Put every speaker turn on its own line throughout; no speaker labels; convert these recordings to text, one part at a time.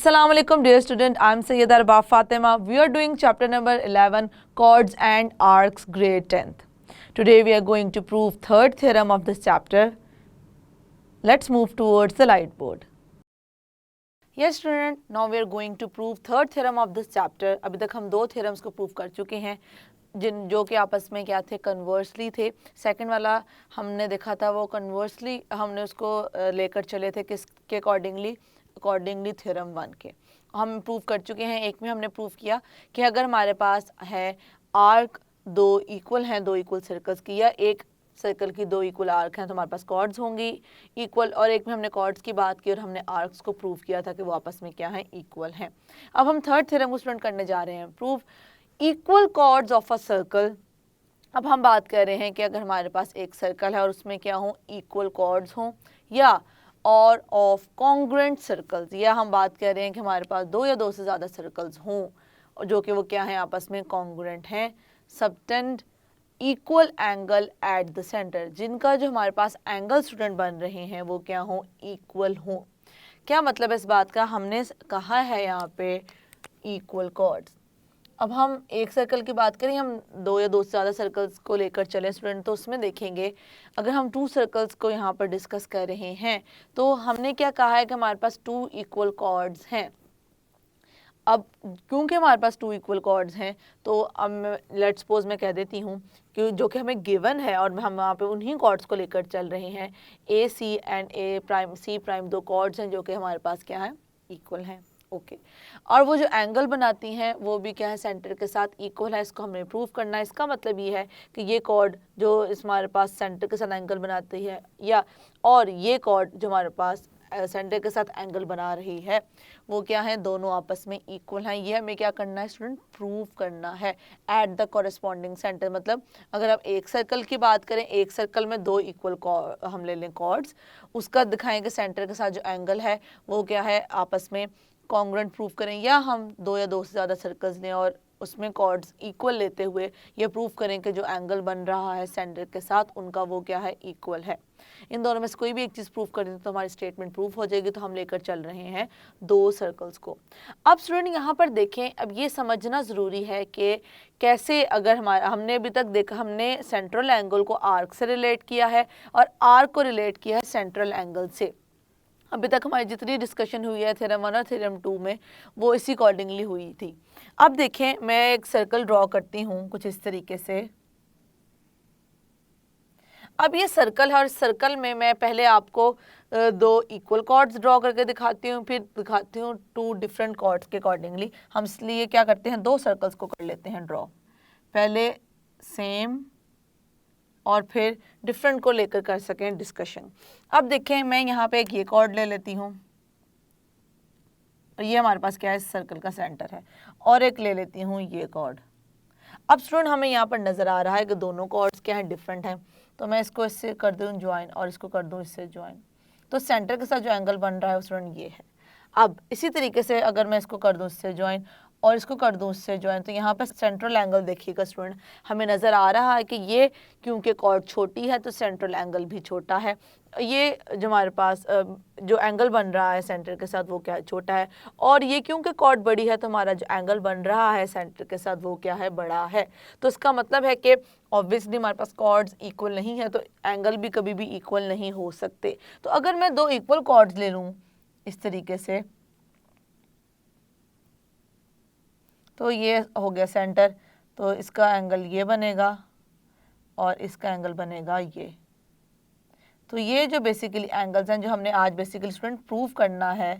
Assalamu alaikum dear student, I am Sayyida Arbab Fatima. We are doing chapter number 11, chords and arcs, grade 10th. Today we are going to prove third theorem of this chapter. Let's move towards the light board. Yes student, now we are going to prove third theorem of this chapter. अभी तक हम दो theorems को prove कर चुके हैं जो कि आपस में क्या थे, कन्वर्सली थे. सेकंड वाला हमने देखा था वो कन्वर्सली हमने उसको लेकर चले थे किसके अकॉर्डिंगली थ्योरम 1 के. हम प्रूव कर चुके हैं. एक में हमने प्रूव किया कि अगर हमारे पास है आर्क दो इक्वल हैं, दो इक्वल सर्कल्स की, या एक सर्कल की दो इक्वल आर्क हैं, तो हमारे पास कॉर्ड्स होंगी इक्वल. और एक में हमने कॉर्ड्स की बात की और हमने आर्क्स को प्रूव किया था कि वो आपस में क्या है, इक्वल हैं. अब हम थर्ड थ्योरम को स्टूडेंट करने जा रहे हैं, prove equal chords of a circle. अब हम बात कर रहे हैं कि अगर हमारे पास एक सर्कल है और उसमें क्या हो, इक्वल कॉर्ड्स हों, या और ऑफ कॉन्ग्रुएंट सर्कल्स, या हम बात कर रहे हैं कि हमारे पास दो या दो से ज़्यादा सर्कल्स हों जो कि वो क्या हैं, आपस में कॉन्ग्रुएंट हैं. Subtend equal angle at the centre, जिनका जो हमारे पास एंगल स्टूडेंट बन रहे हैं वो क्या हो, इक्वल हों. क्या मतलब है इस बात का, हमने कहा है यहाँ पे इक्वल कॉर्ड्स. अब हम एक सर्कल की बात करें, हम दो या दो से ज़्यादा सर्कल्स को लेकर चले स्टूडेंट, तो उसमें देखेंगे अगर हम टू सर्कल्स को यहाँ पर डिस्कस कर रहे हैं तो हमने क्या कहा है कि हमारे पास टू इक्वल कॉर्ड्स हैं. अब क्योंकि हमारे पास टू इक्वल कॉर्ड्स हैं तो अब लेट्स सपोज मैं कह देती हूँ कि जो कि हमें गिवन है और हम वहाँ पे उन्हीं कॉर्ड्स को लेकर चल रहे हैं. A C and A prime C prime दो कॉर्ड्स हैं जो कि हमारे पास क्या है, इक्वल हैं. ओके और वो जो एंगल बनाती हैं वो भी क्या है, सेंटर के साथ इक्वल है. इसको हमें प्रूव करना है. इसका मतलब ये है कि ये कॉर्ड जो हमारे पास सेंटर के साथ एंगल बनाती है, या और ये कॉर्ड जो हमारे पास सेंटर के साथ एंगल बना रही है, वो क्या है, दोनों आपस में इक्वल हैं. ये हमें क्या करना है स्टूडेंट, प्रूव करना है एट द कॉरेस्पॉन्डिंग सेंटर. मतलब अगर आप एक सर्कल की बात करें, एक सर्कल में दो इक्वल हम ले लें कॉर्ड्स, उसका दिखाएंगे सेंटर के साथ जो एंगल है वो क्या है, आपस में कॉन्ग्रुएंट प्रूव करें. या हम दो या दो से ज़्यादा सर्कल्स लें और उसमें कॉर्ड्स इक्वल लेते हुए ये प्रूव करें कि जो एंगल बन रहा है सेंटर के साथ उनका वो क्या है, इक्वल है. इन दोनों में से कोई भी एक चीज़ प्रूव कर दें तो हमारी स्टेटमेंट प्रूव हो जाएगी. तो हम लेकर चल रहे हैं दो सर्कल्स को. अब स्टूडेंट यहाँ पर देखें, अब ये समझना ज़रूरी है कि कैसे, अगर हमने अभी तक देखा, हमने सेंट्रल एंगल को आर्क से रिलेट किया है और आर्क को रिलेट किया है सेंट्रल एंगल से. अभी तक हमारी जितनी डिस्कशन हुई है थ्योरम 1 और थ्योरम 2 में वो इसी अकॉर्डिंगली हुई थी. अब देखें, मैं एक सर्कल ड्रॉ करती हूँ कुछ इस तरीके से. अब ये सर्कल है और सर्कल में मैं पहले आपको दो इक्वल कॉर्ड्स ड्रॉ करके दिखाती हूँ, फिर दिखाती हूँ टू डिफरेंट कॉर्ड्स के अकॉर्डिंगली. हम इसलिए क्या करते हैं, दो सर्कल्स को कर लेते हैं ड्रॉ, पहले सेम और फिर डिफरेंट को लेकर कर सकें डिस्कशन. अब देखें, मैं यहाँ पे एक ये कॉर्ड ले लेती हूँ और ये हमारे पास क्या है, सर्कल का सेंटर है, और एक ले लेती हूँ ये कॉर्ड. अब स्टूडेंट हमें यहाँ पर नज़र आ रहा है कि दोनों कॉर्ड्स क्या हैं, डिफरेंट हैं. तो मैं इसको इससे कर दूँ ज्वाइन और इसको कर दूँ इससे ज्वाइन, तो सेंटर के साथ जो एंगल बन रहा है स्टूडेंट ये है. अब इसी तरीके से अगर मैं इसको कर दूँ इससे ज्वाइन और इसको कर दूँ इससे ज्वाइन, तो यहाँ पर सेंट्रल एंगल देखिएगा स्टूडेंट, हमें नज़र आ रहा है कि ये क्योंकि कॉर्ड छोटी है तो सेंट्रल एंगल भी छोटा है. ये जो हमारे पास जो एंगल बन रहा है सेंटर के साथ वो क्या है, छोटा है. और ये क्योंकि कॉर्ड बड़ी है तो हमारा जो एंगल बन रहा है सेंटर के साथ वो क्या है, बड़ा है. तो इसका मतलब है कि ऑब्वियसली हमारे पास कॉर्ड्स इक्वल नहीं है तो एंगल भी कभी भी इक्वल नहीं हो सकते. तो अगर मैं दो इक्वल कॉर्ड्स ले लूँ इस तरीके से, तो ये हो गया सेंटर, तो इसका एंगल ये बनेगा और इसका एंगल बनेगा ये. तो ये जो बेसिकली एंगल्स हैं जो हमने आज बेसिकली स्टूडेंट प्रूव करना है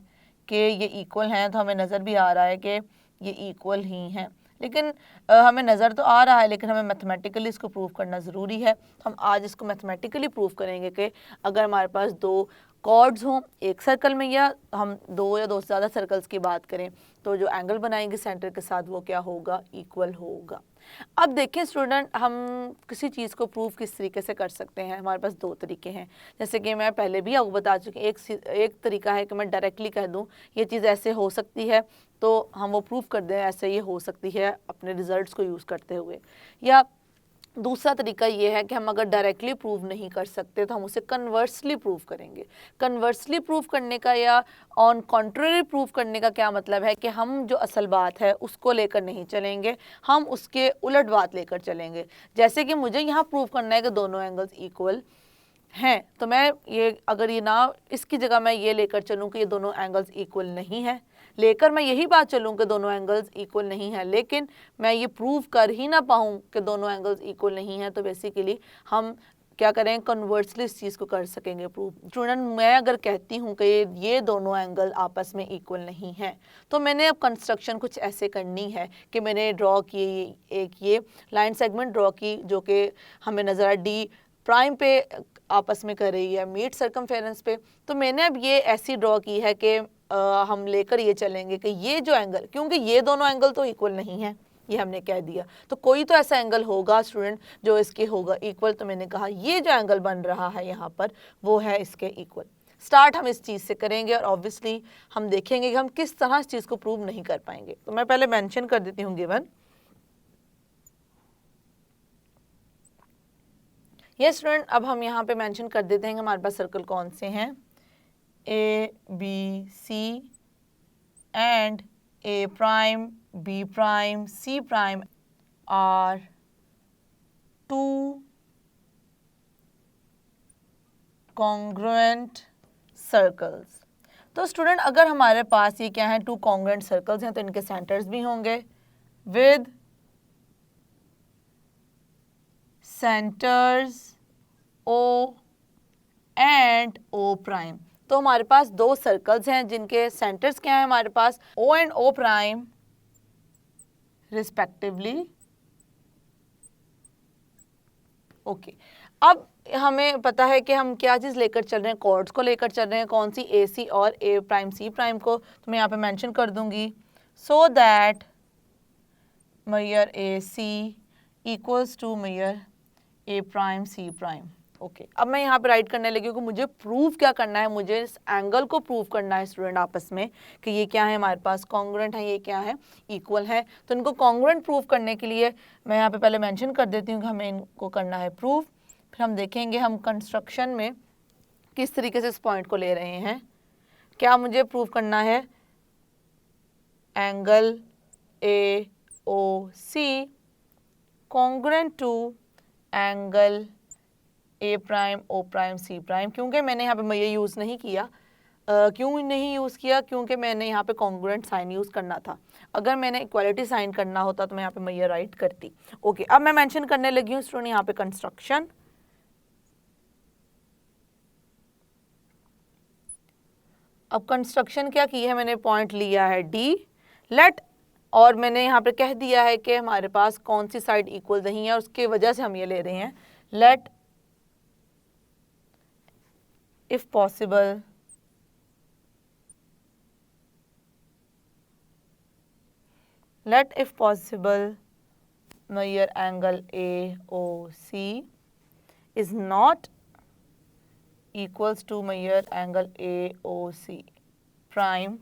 कि ये इक्वल हैं, तो हमें नज़र भी आ रहा है कि ये इक्वल ही हैं. लेकिन हमें नज़र तो आ रहा है लेकिन हमें मैथमेटिकली इसको प्रूव करना ज़रूरी है. हम आज इसको मैथमेटिकली प्रूव करेंगे कि अगर हमारे पास दो कॉर्ड्स हों एक सर्कल में, या हम दो या दो से ज़्यादा सर्कल्स की बात करें, तो जो एंगल बनाएंगे सेंटर के साथ वो क्या होगा, इक्वल होगा. अब देखें स्टूडेंट, हम किसी चीज़ को प्रूव किस तरीके से कर सकते हैं. हमारे पास दो तरीके हैं, जैसे कि मैं पहले भी आपको बता चुकी. एक तरीका है कि मैं डायरेक्टली कह दूं ये चीज़ ऐसे हो सकती है, तो हम वो प्रूव कर दें ऐसे ये हो सकती है अपने रिजल्ट्स को यूज़ करते हुए. या दूसरा तरीका ये है कि हम अगर डायरेक्टली प्रूव नहीं कर सकते तो हम उसे कन्वर्सली प्रूव करेंगे। कन्वर्सली प्रूव करने का या ऑन कॉन्ट्ररी प्रूव करने का क्या मतलब है कि हम जो असल बात है उसको लेकर नहीं चलेंगे, हम उसके उलट बात लेकर चलेंगे। जैसे कि मुझे यहाँ प्रूव करना है कि दोनों एंगल्स इक्वल हैं, तो मैं ये अगर ये ना इसकी जगह मैं ये लेकर चलूँ कि ये दोनों एंगल्स इक्वल नहीं है, लेकर मैं यही बात चलूँ कि दोनों एंगल्स इक्वल नहीं है, लेकिन मैं ये प्रूव कर ही ना पाऊँ कि दोनों एंगल्स इक्वल नहीं है, तो बेसिकली हम क्या करें, कन्वर्सली इस चीज़ को कर सकेंगे प्रूव। स्टूडेंट, मैं अगर कहती हूँ कि ये दोनों एंगल आपस में इक्वल नहीं हैं, तो मैंने अब कंस्ट्रक्शन कुछ ऐसे करनी है कि मैंने ड्रॉ की एक ये लाइन सेगमेंट ड्रॉ की जो कि हमें नज़र डी प्राइम पे आपस में कर रही है, मीट सर्कमफेरेंस पे। तो मैंने अब ये ऐसी ड्रॉ की है कि हम लेकर ये चलेंगे कि ये जो एंगल, क्योंकि ये दोनों एंगल तो इक्वल नहीं है, ये हमने कह दिया, तो कोई तो ऐसा एंगल होगा स्टूडेंट जो इसके होगा इक्वल। तो मैंने कहा ये जो एंगल बन रहा है यहाँ पर वो है इसके इक्वल। स्टार्ट हम इस चीज़ से करेंगे और ऑब्वियसली हम देखेंगे कि हम किस तरह इस चीज़ को प्रूव नहीं कर पाएंगे। तो मैं पहले मेंशन कर देती हूँ गिवन। ये स्टूडेंट, अब हम यहाँ पे मेंशन कर देते हैं कि हमारे पास सर्कल कौन से हैं, A B C and A prime B prime C prime are two congruent circles. तो स्टूडेंट, अगर हमारे पास ये क्या है, टू कॉन्ग्रुएंट सर्कल्स हैं, तो इनके सेंटर्स भी होंगे with centres O and O prime. तो हमारे पास दो सर्कल्स हैं जिनके सेंटर्स क्या हैं हमारे पास, O and O prime respectively. Okay, अब हमें पता है कि हम क्या चीज़ लेकर चल रहे हैं, कॉर्ड्स को लेकर चल रहे हैं, कौन सी, ए सी और ए प्राइम सी प्राइम को। तो मैं यहाँ पे मेंशन कर दूंगी, so that major A C equals to major A prime C prime. Okay, अब मैं यहाँ पे राइट करने लगी हूँ कि मुझे प्रूव क्या करना है, मुझे इस एंगल को प्रूव करना है स्टूडेंट आपस में कि ये क्या है हमारे पास, कॉन्ग्रुएंट है, ये क्या है, इक्वल है। तो इनको कॉन्ग्रुएंट प्रूव करने के लिए मैं यहाँ पे पहले मेंशन कर देती हूँ कि हमें इनको करना है प्रूव। फिर हम देखेंगे हम कंस्ट्रक्शन में किस तरीके से इस पॉइंट को ले रहे हैं। क्या मुझे प्रूव करना है, angle A O C congruent to angle A prime O prime C prime. क्योंकि मैंने यहाँ पे मैं ये यूज़ नहीं किया, क्यों नहीं यूज़ किया, क्योंकि मैंने यहाँ पे कॉन्ग्रुएंट साइन यूज़ करना था। अगर मैंने इक्वालिटी साइन करना होता तो मैं यहाँ पे मैं ये राइट करती। ओके, अब मैं मेंशन करने लगी हूँ स्टूडेंट यहाँ पे कंस्ट्रक्शन। अब कंस्ट्रक्शन क्या की है, मैंने पॉइंट लिया है डी, लेट, और मैंने यहाँ पे कह दिया है कि हमारे पास कौन सी साइड इक्वल नहीं है, उसकी वजह से हम ये ले रहे हैं, late if possible measure angle AOC is not equals to measure angle AOC prime।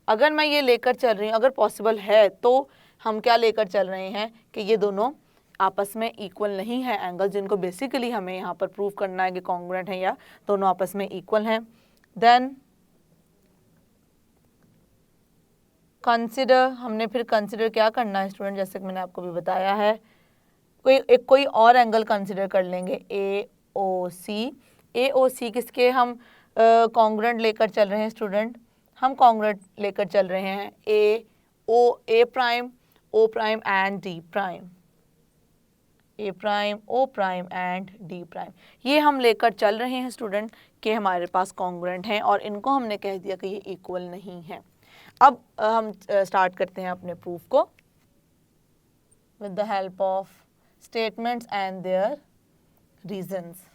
अगर मैं ये लेकर चल रही हूँ, अगर पॉसिबल है तो हम क्या लेकर चल रहे हैं कि ये दोनों आपस में इक्वल नहीं है एंगल, जिनको बेसिकली हमें यहाँ पर प्रूव करना है कि कॉन्ग्रुएंट है या दोनों आपस में इक्वल हैं। देन कंसिडर, हमने फिर कंसिडर क्या करना है स्टूडेंट, जैसे कि मैंने आपको भी बताया है, कोई और एंगल कंसिडर कर लेंगे, ए ओ सी। ए ओ सी किसके हम कॉन्ग्रुएंट लेकर चल रहे हैं स्टूडेंट, हम कॉन्ग्रुएंट लेकर चल रहे हैं A prime O prime and D prime, A prime O prime and D prime. ये हम लेकर चल रहे हैं स्टूडेंट कि हमारे पास कॉन्ग्रुएंट हैं और इनको हमने कह दिया कि ये इक्वल नहीं है। अब हम स्टार्ट करते हैं अपने प्रूफ को with the help of statements and there reasons.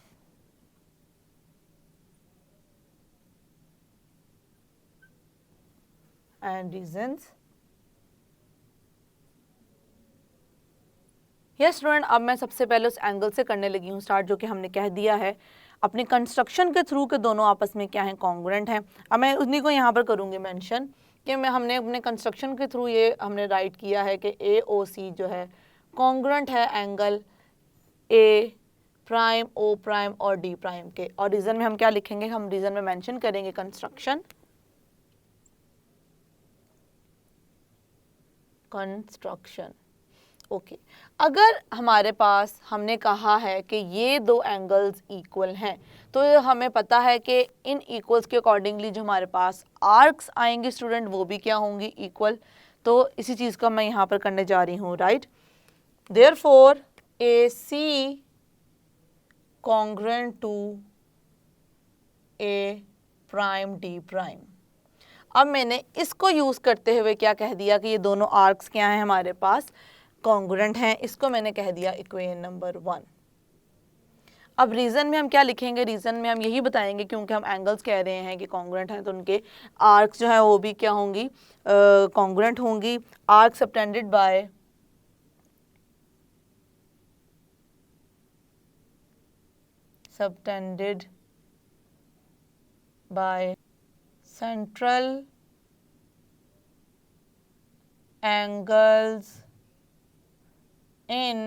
Yes student, अब मैं सबसे पहले उस एंगल से करने लगी हूँ स्टार्ट, जो कि हमने कह दिया है अपने कंस्ट्रक्शन के थ्रू के दोनों आपस में क्या है, कॉन्ग्रुएंट हैं। अब मैं उन्हीं को यहाँ पर करूँगी मेंशन कि हमने अपने कंस्ट्रक्शन के थ्रू ये हमने राइट किया है कि ए ओ सी जो है कॉन्ग्रुएंट है angle A prime, O prime और डी प्राइम के। और रीजन में हम क्या लिखेंगे, हम रीजन में मेंशन करेंगे कंस्ट्रक्शन, ओके। अगर हमारे पास हमने कहा है कि ये दो एंगल्स इक्वल हैं, तो हमें पता है कि इन इक्वल्स के अकॉर्डिंगली जो हमारे पास आर्क्स आएंगे स्टूडेंट, वो भी क्या होंगी, इक्वल। तो इसी चीज़ का मैं यहाँ पर करने जा रही हूँ, right. Therefore A C congruent to A prime D prime. अब मैंने इसको यूज़ करते हुए क्या कह दिया कि ये दोनों आर्क्स क्या हैं हमारे पास, कॉन्ग्रुएंट हैं। इसको मैंने कह दिया इक्वेशन नंबर 1। अब रीज़न में हम क्या लिखेंगे, रीज़न में हम यही बताएंगे क्योंकि हम एंगल्स कह रहे हैं कि कॉन्ग्रुएंट हैं, तो उनके आर्क्स जो है वो भी क्या होंगी, कॉन्ग्रुएंट होंगी। Arc subtended bye central angles in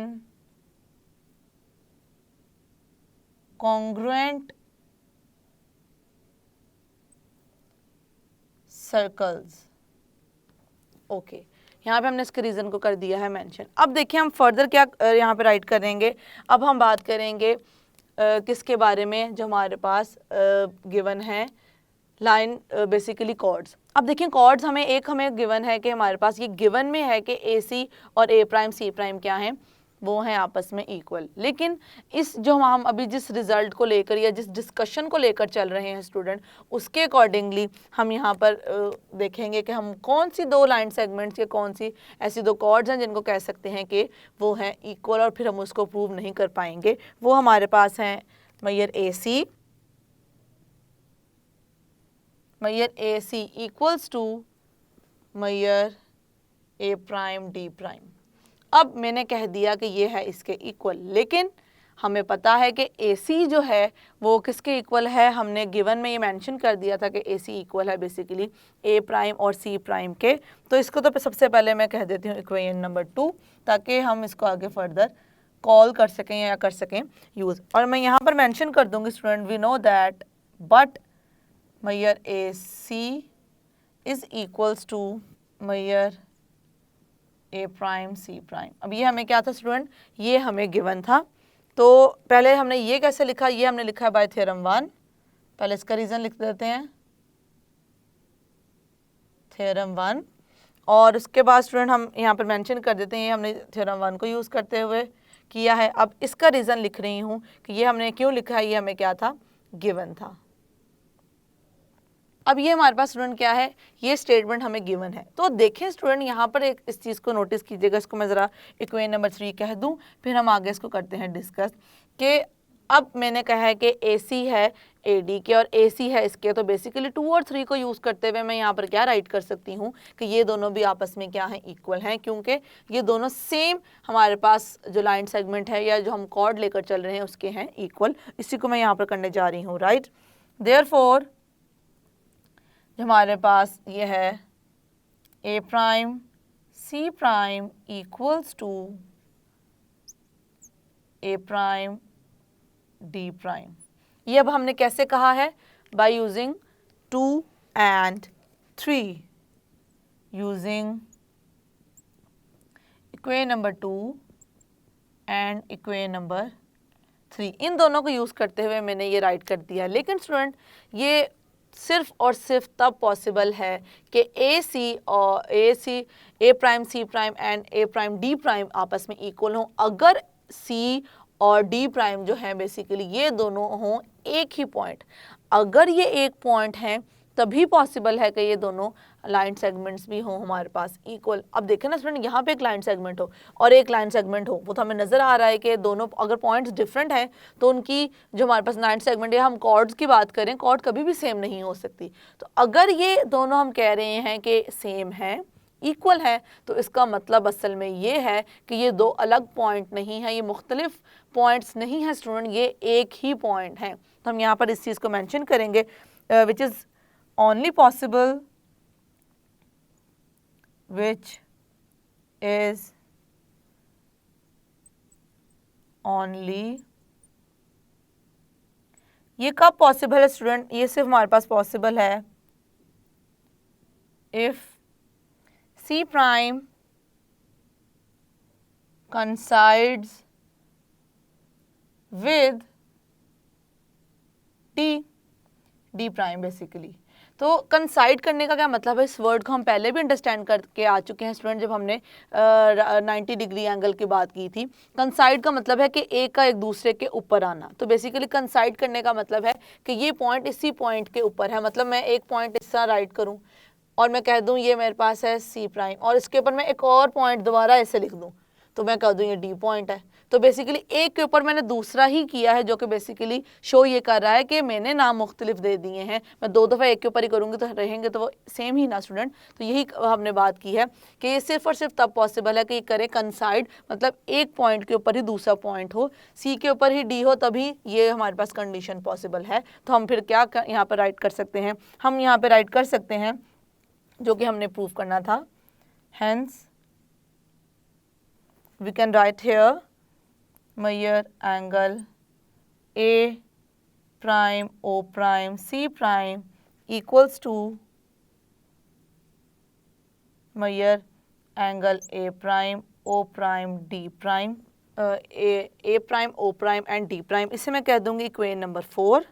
congruent circles। Okay, यहाँ पे हमने इसके रीज़न को कर दिया है मेंशन। अब देखिए हम फर्दर क्या यहाँ पे राइट करेंगे। अब हम बात करेंगे किसके बारे में, जो हमारे पास गिवन है लाइन, बेसिकली कॉर्ड्स। अब देखिए कॉर्ड्स हमें गिवन है कि हमारे पास ये गिवन में है कि ए सी और ए प्राइम सी प्राइम क्या हैं, वो हैं आपस में इक्वल। लेकिन इस जो हम अभी जिस रिजल्ट को लेकर या जिस डिस्कशन को लेकर चल रहे हैं स्टूडेंट, उसके अकॉर्डिंगली हम यहाँ पर देखेंगे कि हम कौन सी दो लाइन सेगमेंट्स या कौन सी ऐसी दो कॉर्ड्स हैं जिनको कह सकते हैं कि वो हैं इक्वल, और फिर हम उसको प्रूव नहीं कर पाएंगे। वो हमारे पास हैं major A C, major A C equals to major A prime D prime. अब मैंने कह दिया कि ये है इसके इक्वल, लेकिन हमें पता है कि ए सी जो है वो किसके इक्वल है, हमने गिवन में ये मेंशन कर दिया था कि ए सी इक्वल है बेसिकली ए प्राइम और सी प्राइम के। तो इसको तो सबसे पहले मैं कह देती हूँ इक्वेशन नंबर 2, ताकि हम इसको आगे फर्दर कॉल कर सकें या कर सकें यूज़। और मैं यहाँ पर मेंशन कर दूँगी student, we know that but major A C is equals to major A prime C prime. अब ये हमें क्या था स्टूडेंट, ये हमें गिवन था। तो पहले हमने ये कैसे लिखा, ये हमने लिखा है बाय थ्योरम 1। पहले इसका रीज़न लिख देते हैं, थ्योरम 1, और उसके बाद स्टूडेंट हम यहाँ पर मेंशन कर देते हैं ये हमने थ्योरम 1 को यूज़ करते हुए किया है। अब इसका रीज़न लिख रही हूँ कि ये हमने क्यों लिखा है, ये हमें क्या था, गिवन था। अब ये हमारे पास स्टूडेंट क्या है, ये स्टेटमेंट हमें गिवन है। तो देखें स्टूडेंट यहाँ पर एक इस चीज़ को नोटिस कीजिएगा, इसको मैं ज़रा इक्वेशन नंबर 3 कह दूँ, फिर हम आगे इसको करते हैं डिस्कस। कि अब मैंने कहा है कि ए सी है ए डी के और ए सी है इसके, तो बेसिकली 2 और 3 को यूज़ करते हुए मैं यहाँ पर क्या राइट कर सकती हूँ कि ये दोनों भी आपस में क्या हैं, इक्वल हैं, क्योंकि ये दोनों सेम हमारे पास जो लाइन सेगमेंट है या जो हम कॉर्ड लेकर चल रहे हैं उसके हैं इक्वल। इसी को मैं यहाँ पर करने जा रही हूँ, राइट। देयरफॉर जो हमारे पास ये है A prime C prime equals to A prime D prime. ये अब हमने कैसे कहा है, by using 2 and 3, using equation number 2 and equation number 3, इन दोनों को यूज़ करते हुए मैंने ये राइट कर दिया। लेकिन स्टूडेंट ये सिर्फ और सिर्फ तब पॉसिबल है कि A prime C prime and A prime D prime आपस में इक्वल हों, अगर सी और डी प्राइम जो है बेसिकली ये दोनों हों एक ही पॉइंट। अगर ये एक पॉइंट हैं तभी पॉसिबल है कि ये दोनों लाइन सेगमेंट्स भी हों हमारे पास इक्वल। अब देखें ना स्टूडेंट, यहाँ पे एक लाइन सेगमेंट हो और एक लाइन सेगमेंट हो, वो तो हमें नज़र आ रहा है कि दोनों अगर पॉइंट्स डिफरेंट हैं तो उनकी जो हमारे पास लाइन सेगमेंट है, हम कॉर्ड्स की बात करें, कॉर्ड कभी भी सेम नहीं हो सकती। तो अगर ये दोनों हम कह रहे हैं कि सेम है, इक्वल है, तो इसका मतलब असल में ये है कि ये दो अलग पॉइंट नहीं है, ये मुख्तलिफ पॉइंट्स नहीं है स्टूडेंट, ये एक ही पॉइंट हैं। तो हम यहाँ पर इस चीज़ को मेंशन करेंगे, which is only possible, which is only, ये कब पॉसिबल है स्टूडेंट? ये सिर्फ हमारे पास पॉसिबल है if C prime coincides with D prime basically. तो कंसाइड करने का क्या मतलब है? इस वर्ड को हम पहले भी अंडरस्टैंड करके आ चुके हैं स्टूडेंट, जब हमने 90 डिग्री एंगल की बात की थी। कंसाइड का मतलब है कि एक का एक दूसरे के ऊपर आना। तो बेसिकली कंसाइड करने का मतलब है कि ये पॉइंट इसी पॉइंट के ऊपर है। मतलब मैं एक पॉइंट इस तरह राइट करूँ और मैं कह दूँ ये मेरे पास है C प्राइम, और इसके ऊपर मैं एक और पॉइंट दोबारा ऐसे लिख दूँ तो मैं कह दूँ ये D पॉइंट है। तो बेसिकली एक के ऊपर मैंने दूसरा ही किया है, जो कि बेसिकली शो ये कर रहा है कि मैंने नाम मुख्तलिफ दे दिए हैं। मैं दो दफ़ा एक के ऊपर ही करूँगी तो रहेंगे तो वो सेम ही ना स्टूडेंट। तो यही हमने बात की है कि ये सिर्फ और सिर्फ तब पॉसिबल है कि ये करे कंसाइड, मतलब एक पॉइंट के ऊपर ही दूसरा पॉइंट हो, C के ऊपर ही D हो, तभी ये हमारे पास कंडीशन पॉसिबल है। तो हम फिर क्या यहाँ पर राइट कर सकते हैं? हम यहाँ पर राइट कर सकते हैं जो कि हमने प्रूव करना था। Hence we can write here measure angle A prime O prime C prime equals to measure angle A prime O prime D prime, A prime O prime and D prime। इसे मैं कह दूंगी equation number 4।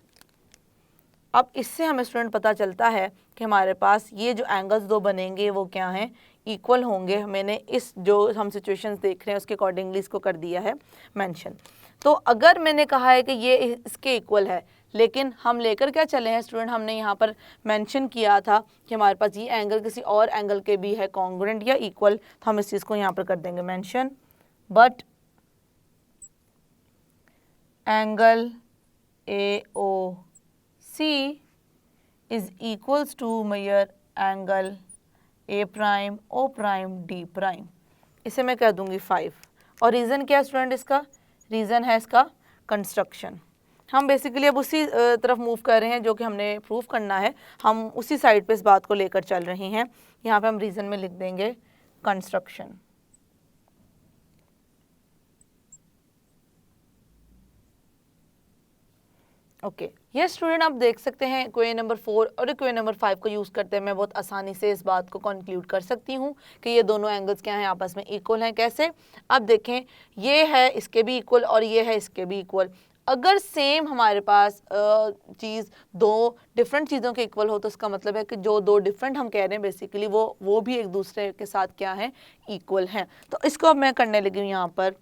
अब इससे हमें student पता चलता है कि हमारे पास ये जो एंगल्स दो बनेंगे वो क्या हैं? इक्वल होंगे। मैंने इस जो हम सिचुएशंस देख रहे हैं उसके अकॉर्डिंगली इसको कर दिया है मेंशन। तो अगर मैंने कहा है कि ये इसके इक्वल है, लेकिन हम लेकर क्या चले हैं स्टूडेंट? हमने यहाँ पर मेंशन किया था कि हमारे पास ये एंगल किसी और एंगल के भी है कॉन्ग्रुएंट या इक्वल, तो हम इस चीज़ को यहाँ पर कर देंगे mention. But angle AOC is equals to measure angle A prime O prime D prime। इसे मैं कह दूंगी 5। और रीज़न क्या है स्टूडेंट इसका? रीज़न है इसका कंस्ट्रक्शन। हम बेसिकली अब उसी तरफ मूव कर रहे हैं जो कि हमने प्रूव करना है। हम उसी साइड पे इस बात को लेकर चल रहे हैं। यहाँ पे हम रीज़न में लिख देंगे कंस्ट्रक्शन। ओके ये स्टूडेंट आप देख सकते हैं इक्वेशन नंबर 4 और इक्वेशन नंबर 5 को यूज़ करते हैं मैं बहुत आसानी से इस बात को कंक्लूड कर सकती हूँ कि ये दोनों एंगल्स क्या हैं? आपस में इक्वल हैं। कैसे? अब देखें, ये है इसके भी इक्वल और ये है इसके भी इक्वल। अगर सेम हमारे पास चीज़ दो डिफरेंट चीज़ों के इक्वल हो तो इसका मतलब है कि जो दो डिफरेंट हम कह रहे हैं बेसिकली वो भी एक दूसरे के साथ क्या है? इक्वल हैं। तो इसको अब मैं करने लगी हूँ यहाँ पर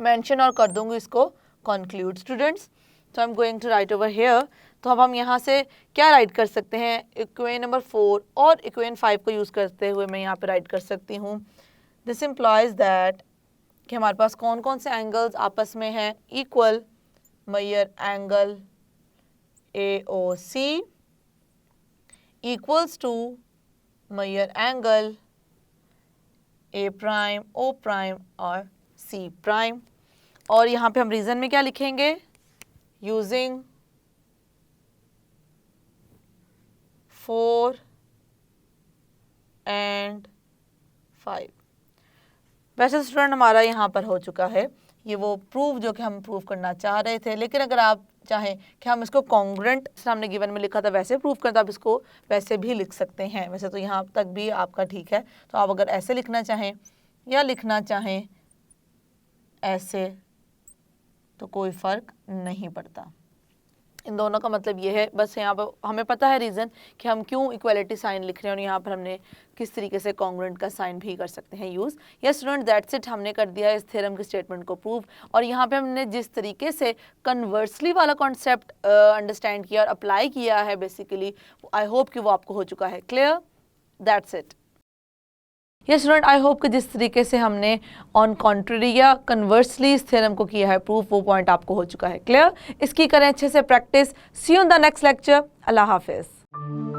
मेंशन और कर दूँगी इसको कंक्लूड स्टूडेंट्स। तो I am going to write over here. तो अब हम यहाँ से क्या राइट कर सकते हैं? इक्वेशन नंबर 4 और इक्वेशन 5 को यूज़ करते हुए मैं यहाँ पे राइट कर सकती हूँ दिस इम्प्लॉयज़ दैट कि हमारे पास कौन कौन से एंगल्स आपस में हैं equal. Measure angle AOC equals to measure angle A prime O prime और C प्राइम। और यहाँ पे हम रीज़न में क्या लिखेंगे? using 4 and 5। वैसे स्टूडेंट हमारा यहाँ पर हो चुका है ये वो प्रूव जो कि हम प्रूव करना चाह रहे थे। लेकिन अगर आप चाहें कि हम इसको कॉन्ग्रुएंट हमने गिवन में लिखा था वैसे प्रूव करते, आप इसको वैसे भी लिख सकते हैं। वैसे तो यहाँ तक भी आपका ठीक है। तो आप अगर ऐसे लिखना चाहें या लिखना चाहें ऐसे तो कोई फ़र्क नहीं पड़ता। इन दोनों का मतलब ये है, बस यहाँ पर हमें पता है रीज़न कि हम क्यों इक्वलिटी साइन लिख रहे हैं और यहाँ पर हमने किस तरीके से कॉन्ग्रुएंट का साइन भी कर सकते हैं use. Yes student that's it. हमने कर दिया इस थ्योरम की स्टेटमेंट को प्रूव। और यहाँ पे हमने जिस तरीके से कन्वर्सली वाला कॉन्सेप्ट अंडरस्टैंड किया और अप्लाई किया है बेसिकली, आई होप कि वो आपको हो चुका है clear. That's it. Yes student, I hope कि जिस तरीके से हमने ऑन कॉन्ट्ररी या कन्वर्सली इस थ्योरम को किया है प्रूफ, वो पॉइंट आपको हो चुका है क्लियर। इसकी करें अच्छे से practice. See you in the next lecture. Allah हाफिज़।